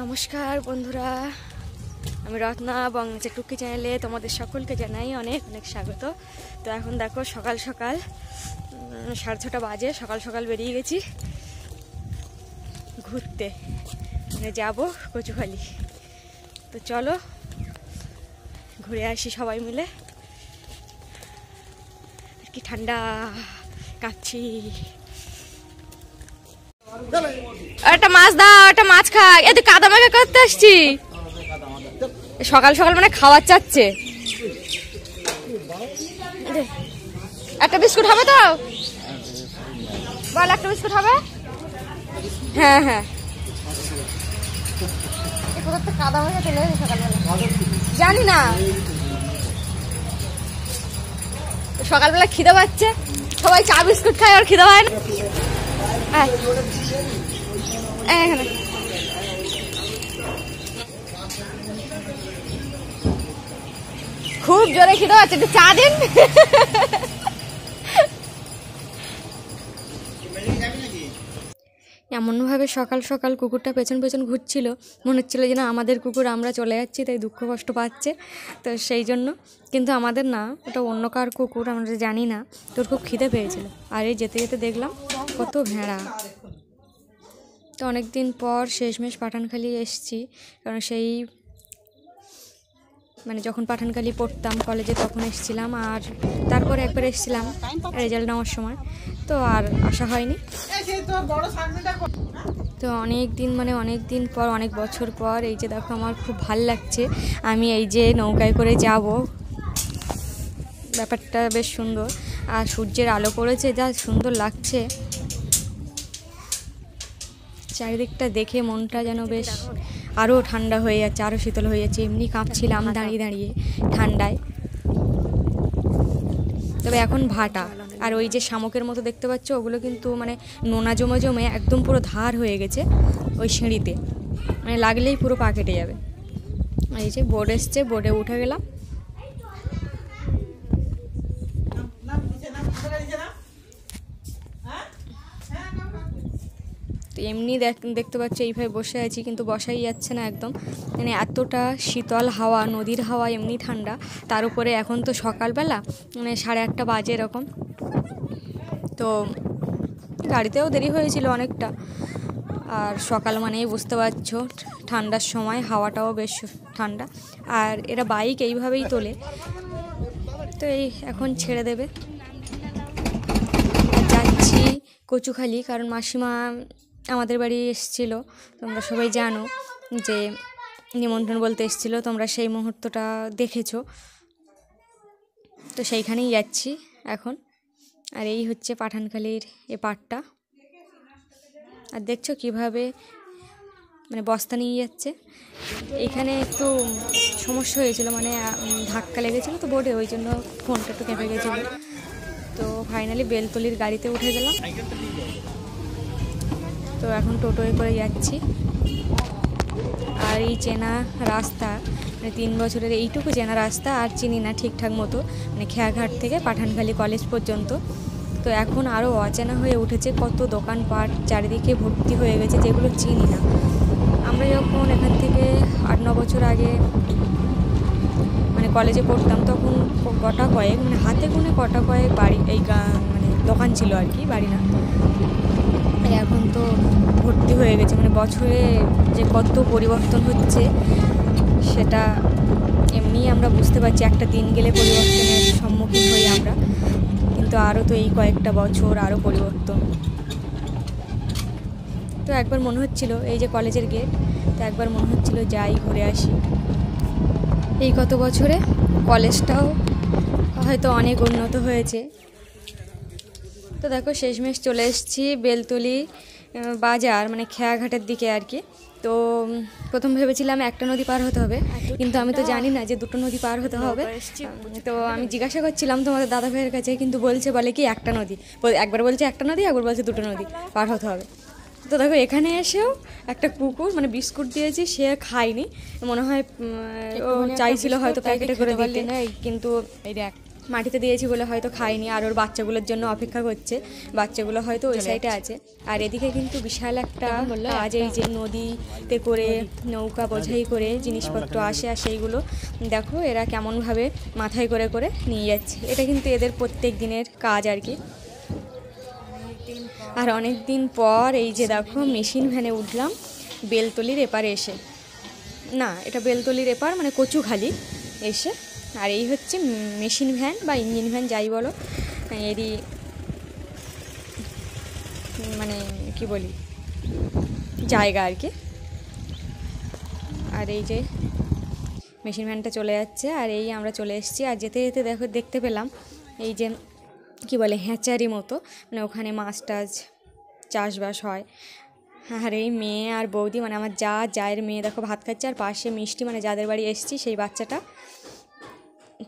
নমস্কার বন্ধুরা, আমি রত্না বাংলা টুকি চ্যানেলে তোমাদের সকলকে জানাই অনেক অনেক স্বাগত। তো এখন দেখো সকাল সকাল 6:30 বাজে, সকাল সকাল বেরিয়ে গেছি ঘুরতে, যাব কচুখালি। তো চলো ঘুরে আসি সবাই মিলে। কি ঠান্ডা, কাচ্ছি। একটা মাছ দাও, একটা মাছ খাই। এতে কাদা মাখা করতে আসছি সকাল সকাল, মানে খাবার চাচ্ছে। একটা বিস্কুট হবে তো বল, একটা বিস্কুট হবে? হ্যাঁ হ্যাঁ, কাদা মাখা চলে সকালবেলা, জানি না। সকালবেলা খিদে পাচ্ছে, সবাই চা বিস্কুট খায়, আর খিদে হয় না। এখানে খুব জোরে খিদে পাচ্ছে, একটু চা দিন। এমনভাবে সকাল সকাল কুকুরটা পেছন পেছন ঘুরছিল, মনে হচ্ছিল যে না আমাদের কুকুর, আমরা চলে যাচ্ছি তাই দুঃখ কষ্ট পাচ্ছে, তো সেই জন্য। কিন্তু আমাদের না, ওটা অন্য কার কুকুর, আমরা জানি না। তোর খুব খিদে পেয়েছিল, আর এই যেতে যেতে দেখলাম কত ভেড়া। তো অনেক দিন পর শেষমেশ পাঠানখালি এসছি, কারণ সেই মানে যখন পাঠানখালি পড়তাম কলেজে তখন এসেছিলাম, আর তারপরে একবার এসেছিলাম রেজাল্ট নেওয়ার সময়, তো আর আসা হয়নি। তো অনেক দিন পর, অনেক বছর পর এই যে দেখো, আমার খুব ভাল লাগছে। আমি এই যে নৌকায় করে যাব, ব্যাপারটা বেশ সুন্দর, আর সূর্যের আলো পড়েছে, যা সুন্দর লাগছে। চারিদিকটা দেখে মনটা যেন বেশ আরও ঠান্ডা হয়ে যাচ্ছে, আরও শীতল হয়ে যাচ্ছে। এমনি কাঁপছিলাম দাঁড়িয়ে দাঁড়িয়ে ঠান্ডায়। তবে এখন ভাটা, আর ওই যে শামুকের মতো দেখতে পাচ্ছ, ওগুলো কিন্তু মানে নোনা জমে জমে একদম পুরো ধার হয়ে গেছে ওই সিঁড়িতে, মানে লাগলেই পুরো পা কেটে যাবে। এই যে বোর্ড এসছে, বোর্ডে উঠে গেলাম। তো এমনি দেখতে পাচ্ছ এইভাবে বসে আছি, কিন্তু বসাই যাচ্ছে না একদম, মানে এতটা শীতল হাওয়া, নদীর হাওয়া এমনি ঠান্ডা, তার উপরে এখন তো সকালবেলা, মানে 8:30 বাজে এরকম। তো গাড়িতেও দেরি হয়েছিল অনেকটা, আর সকাল মানেই বুঝতে পারছো ঠান্ডার সময়, হাওয়াটাও বেশ ঠান্ডা। আর এরা বাইক এইভাবেই তোলে, তো এই এখন ছেড়ে দেবে। যাচ্ছি কচুখালি, কারণ মাসিমা আমাদের বাড়ি এসেছিলো, তোমরা সবাই জানো যে নিমন্ত্রণ বলতে এসেছিলো, তোমরা সেই মুহূর্তটা দেখেছো। তো সেইখানেই যাচ্ছি এখন। আর এই হচ্ছে পাঠানখালির এ পাটটা, আর দেখছো কিভাবে মানে বস্তা নিয়ে যাচ্ছে। এখানে একটু সমস্যা হয়েছিল, মানে ধাক্কা লেগেছিলো তো বোর্ডে, ওই জন্য ফোনটা একটু কেঁপে গেছিলো। তো ফাইনালি বেলতলির গাড়িতে উঠে গেলাম। তো এখন টোটোয় করে যাচ্ছি। আর এই চেনা রাস্তা, মানে 3 বছরের এইটুকু চেনা রাস্তা, আর চিনি না ঠিকঠাক মতো, মানে খেয়াঘাট থেকে পাঠানখালি কলেজ পর্যন্ত। তো এখন আরও অচেনা হয়ে উঠেছে, কত দোকানপাট চারিদিকে ভর্তি হয়ে গেছে, যেগুলো চিনি না। আমরা যখন এখান থেকে 8-9 বছর আগে মানে কলেজে পড়তাম, তখন কটা কয়েক, মানে হাতে গুনে কটা কয়েক বাড়ি, এই মানে দোকান ছিল আর কি, বাড়ি না। এখন তো ভর্তি হয়ে গেছে, মানে বছরে যে কত পরিবর্তন হচ্ছে সেটা এমনি আমরা বুঝতে পারছি, একটা দিন গেলে পরিবর্তনের সম্মুখীন হই আমরা, কিন্তু আরও তো এই কয়েকটা বছর আরও পরিবর্তন। তো একবার মনে হচ্ছিল, এই যে কলেজের গেট, তো একবার মনে হচ্ছিল যাই ঘুরে আসি। এই কত বছরে কলেজটাও হয়তো অনেক উন্নত হয়েছে। তো দেখো শেষমেশ চলে এসেছি বেলতলি বাজার, মানে খেয়াঘাটের দিকে আর কি। তো প্রথম ভেবেছিলাম একটা নদী পার হতে হবে, কিন্তু আমি তো জানি না যে 2টো নদী পার হতে হবে। তো আমি জিজ্ঞাসা করছিলাম তোমাদের দাদা ভাইয়ের কাছে, কিন্তু বলে কি একটা নদী, একবার বলছে একটা নদী, একবার বলছে 2টো নদী পার হতে হবে। তো দেখো এখানে এসেও একটা কুকুর, মানে বিস্কুট দিয়েছি, সে খায়নি, মনে হয় ও চাইছিল হয়তো প্যাকেটে করে দিতে, কিন্তু এই দেখ মাটিতে দিয়েছি বলে হয়তো খায়নি, আর ওর বাচ্চাগুলোর জন্য অপেক্ষা করছে, বাচ্চাগুলো হয়তো ওই সাইডে আছে। আর এদিকে কিন্তু বিশাল একটা কাজ, এই যে নদীতে করে নৌকা বোঝাই করে জিনিসপত্র আসে, আর সেইগুলো দেখো এরা কেমনভাবে মাথায় করে করে নিয়ে যাচ্ছে। এটা কিন্তু এদের প্রত্যেক দিনের কাজ আর কি। আর অনেক দিন পর এই যে দেখো মেশিন ভ্যানে উঠলাম বেলতলির এপারে এসে, না এটা বেলতলির এপার মানে কচুখালি এসে। আর এই হচ্ছে মেশিন ভ্যান বা ইঞ্জিন ভ্যান যাই বলো, এরই মানে কি বলি জায়গা আর কি। আর এই যে মেশিন ভ্যানটা চলে যাচ্ছে, আর এই আমরা চলে এসেছি। আর যেতে যেতে দেখো দেখতে পেলাম এই যে কি বলে হ্যাচারি মতো, মানে ওখানে মাছ টাছ চাষবাস হয়। আর এই মেয়ে আর বৌদি মানে আমার জায়ের মেয়ে দেখো ভাত খাচ্ছে, আর পাশে মিষ্টি মানে যাদের বাড়ি এসেছি সেই বাচ্চাটা,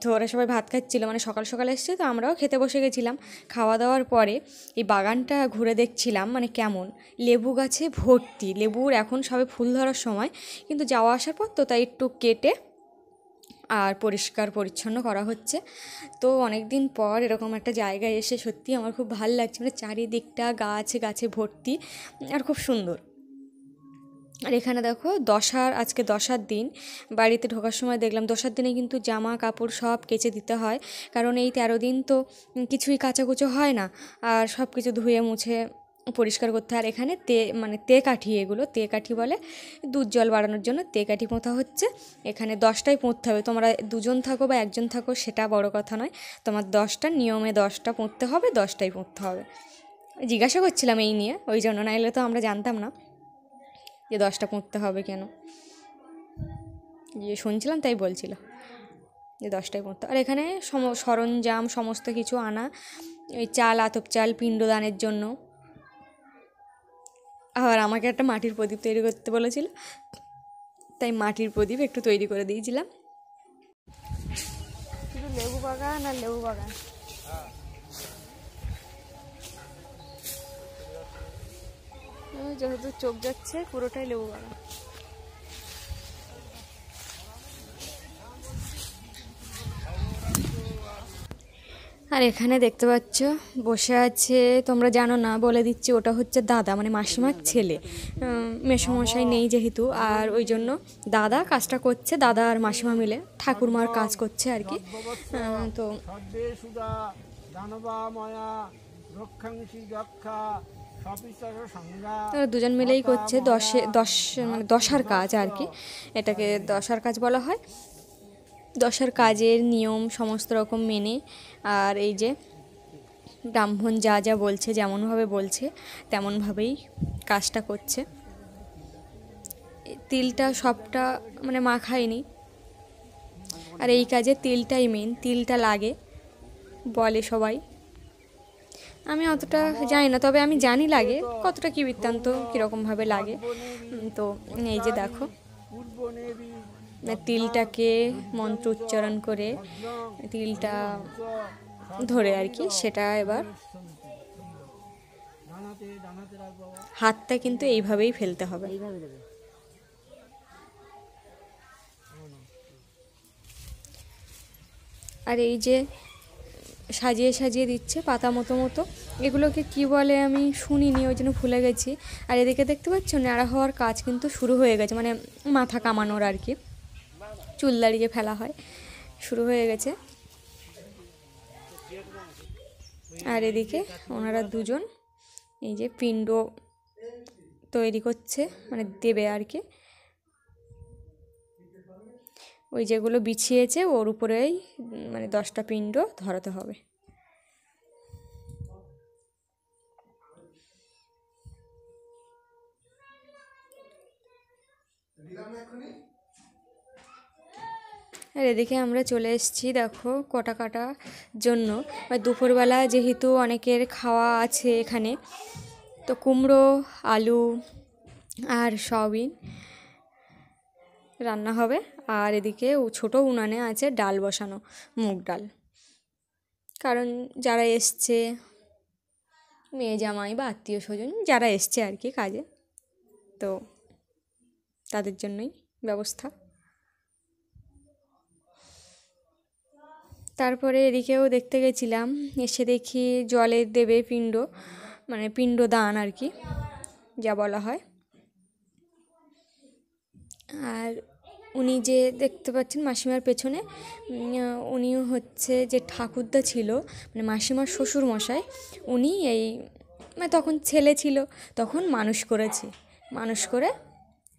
তো ওরা সবাই ভাত খাচ্ছিলো, মানে সকাল সকাল এসছে তো আমরাও খেতে বসে গেছিলাম। খাওয়া দাওয়ার পরে এই বাগানটা ঘুরে দেখছিলাম মানে কেমন লেবু গাছে ভর্তি, লেবুর এখন সবে ফুল ধরার সময়, কিন্তু যাওয়া আসার পর তো তাই একটু কেটে আর পরিষ্কার পরিচ্ছন্ন করা হচ্ছে। তো অনেক দিন পর এরকম একটা জায়গায় এসে সত্যি আমার খুব ভালো লাগছে, মানে চারিদিকটা গাছে গাছে ভর্তি আর খুব সুন্দর। আর এখানে দেখো আজকে দশার দিন, বাড়িতে ঢোকার সময় দেখলাম দশার দিনে কিন্তু জামা কাপড় সব কেচে দিতে হয়, কারণ এই 13 দিন তো কিছুই কাচাকুচো হয় না, আর সব কিছু ধুয়ে মুছে পরিষ্কার করতে হয়। আর এখানে তে কাঠি, এগুলো তে কাঠি বলে, দুধ জল বাড়ানোর জন্য তে কাঠি পোঁতা হচ্ছে। এখানে 10টাই পুঁততে হবে, তোমরা 2জন থাকো বা 1জন থাকো সেটা বড় কথা নয়, তোমার 10টা নিয়মে 10টা পুঁততে হবে, 10টাই পুঁততে হবে। জিজ্ঞাসা করছিলাম এই নিয়ে, ওই জন্য, নাইলে তো আমরা জানতাম না যে 10টা পুঁততে হবে কেন, যে শুনছিলাম তাই বলছিল যে 10টাই পুঁততে। আর এখানে সরঞ্জাম সমস্ত কিছু আনা, ওই চাল আতপ চাল পিণ্ডদানের জন্য। আবার আমাকে একটা মাটির প্রদীপ তৈরি করতে বলেছিল, তাই মাটির প্রদীপ একটু তৈরি করে দিয়েছিলাম। শুধু লেবু বাগান আর লেবু বাগান। যেহেতু চোখ যাচ্ছে পুরোটাই লেবু বাগান। আর এখানে দেখতে পাচ্ছ বসে আছে, তোমরা জানো না বলে দিচ্ছি, ওটা হচ্ছে দাদা মানে মাসিমার ছেলে, মেসমশাই নেই যেহেতু, আর ওই জন্য দাদা কাজটা করছে, দাদা আর মাসিমা মিলে ঠাকুরমার কাজ করছে আর কি। তো দুজন মিলেই করছে মানে দশার কাজ আর কি, এটাকে দশার কাজ বলা হয়। দশার কাজের নিয়ম সমস্ত রকম মেনে, আর এই যে ব্রাহ্মণ যা যা বলছে যেমনভাবে বলছে তেমনভাবেই কাজটা করছে। তিলটা সবটা মানে মাখায়নি, আর এই কাজে তিলটাই মেন, তিলটা লাগে বলে সবাই। আমি অতটা জানি না, তবে আমি জানি লাগে, কতটা কী বৃত্তান্ত কীরকমভাবে লাগে। তো এই যে দেখো তিলটাকে মন্ত্র উচ্চারণ করে তিলটা ধরে আর কি, সেটা এবার হাতটা কিন্তু এইভাবেই ফেলতে হবে। আর এই যে সাজিয়ে সাজিয়ে দিচ্ছে পাতা মতো মতো, এগুলোকে কি বলে আমি শুনিনি, ওই জন্য ভুলে গেছি। আর এদিকে দেখতে পাচ্ছ ন্যাড়া হওয়ার কাজ কিন্তু শুরু হয়ে গেছে, মানে মাথা কামানোর আর কি, চুল দাঁড়িয়ে ফেলা হয়, শুরু হয়ে গেছে। আর এদিকে ওনারা দুজন এই যে পিণ্ড তৈরি করছে, মানে দেবে আর কি, ওই যেগুলো বিছিয়েছে ওর উপরেই মানে 10টা পিণ্ড ধরাতে হবে। আর এদিকে আমরা চলে এসেছি দেখো কটা কাটার জন্য, দুপুরবেলা যেহেতু অনেকের খাওয়া আছে এখানে, তো কুমড়ো আলু আর সয়াবিন রান্না হবে। আর এদিকে ছোটো উনানে আছে ডাল বসানো, মুগ ডাল, কারণ যারা এসছে মেয়ে জামাই বা আত্মীয় স্বজন যারা এসছে আর কি কাজে, তো তাদের জন্যই ব্যবস্থা। তারপরে এদিকেও দেখতে গেছিলাম, এসে দেখি জলে দেবে পিণ্ড, মানে পিণ্ডদান আর কি যা বলা হয়। আর উনি যে দেখতে পাচ্ছেন মাসিমার পেছনে, উনিও হচ্ছে যে ঠাকুরদা ছিল, মানে মাসিমার শ্বশুর মশাই, উনি এই মানে তখন ছেলে ছিল, তখন মানুষ করে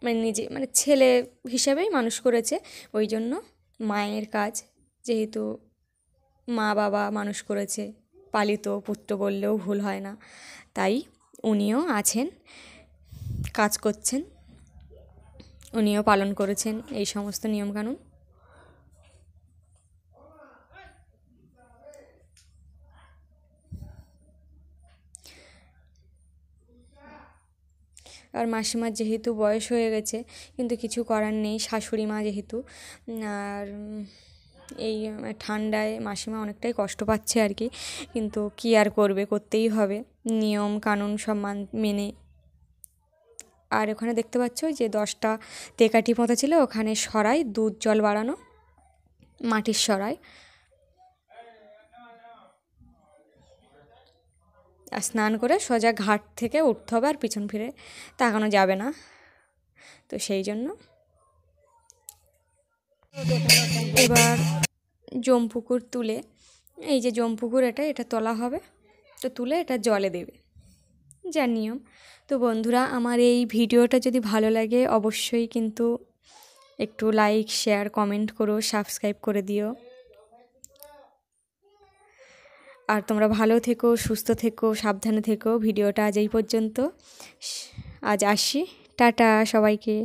মানে নিজে মানে ছেলে হিসাবেই মানুষ করেছে। ওই জন্য মায়ের কাজ, যেহেতু মা বাবা মানুষ করেছে, পালিত পুত্র বললেও ভুল হয় না, তাই উনিও আছেন, কাজ করছেন, উনিও পালন করেছেন এই সমস্ত নিয়মকানুন। আর মাসিমার যেহেতু বয়স হয়ে গেছে, কিন্তু কিছু করার নেই, শাশুড়ি মা যেহেতু। আর এই ঠান্ডায় মাসিমা অনেকটাই কষ্ট পাচ্ছে আর কি, কিন্তু কী আর করবে, করতেই হবে নিয়ম কানুন সব মেনে। আর ওখানে দেখতে পাচ্ছ যে 10টা তেকাঠি পোঁতা ছিল, ওখানে সরাই দুধ জল বাড়ানো, মাটির সরাই। আর স্নান করে সোজা ঘাট থেকে উঠতে হবে, আর পিছন ফিরে তাকানো যাবে না, তো সেই জন্য এবার জমপুকুর তুলে, এই যে জমপুকুর এটা তোলা হবে, তো তুলে এটা জলে দেবে, যা নিয়ম। তো বন্ধুরা, আমার এই ভিডিওটা যদি ভালো লাগে অবশ্যই কিন্তু একটু লাইক শেয়ার কমেন্ট করো, সাবস্ক্রাইব করে দিও। আর তোমরা ভালো থেকো, সুস্থ থেকো, সাবধানে থেকো। ভিডিওটা আজ এই পর্যন্ত, আজ আসি, টাটা সবাইকে।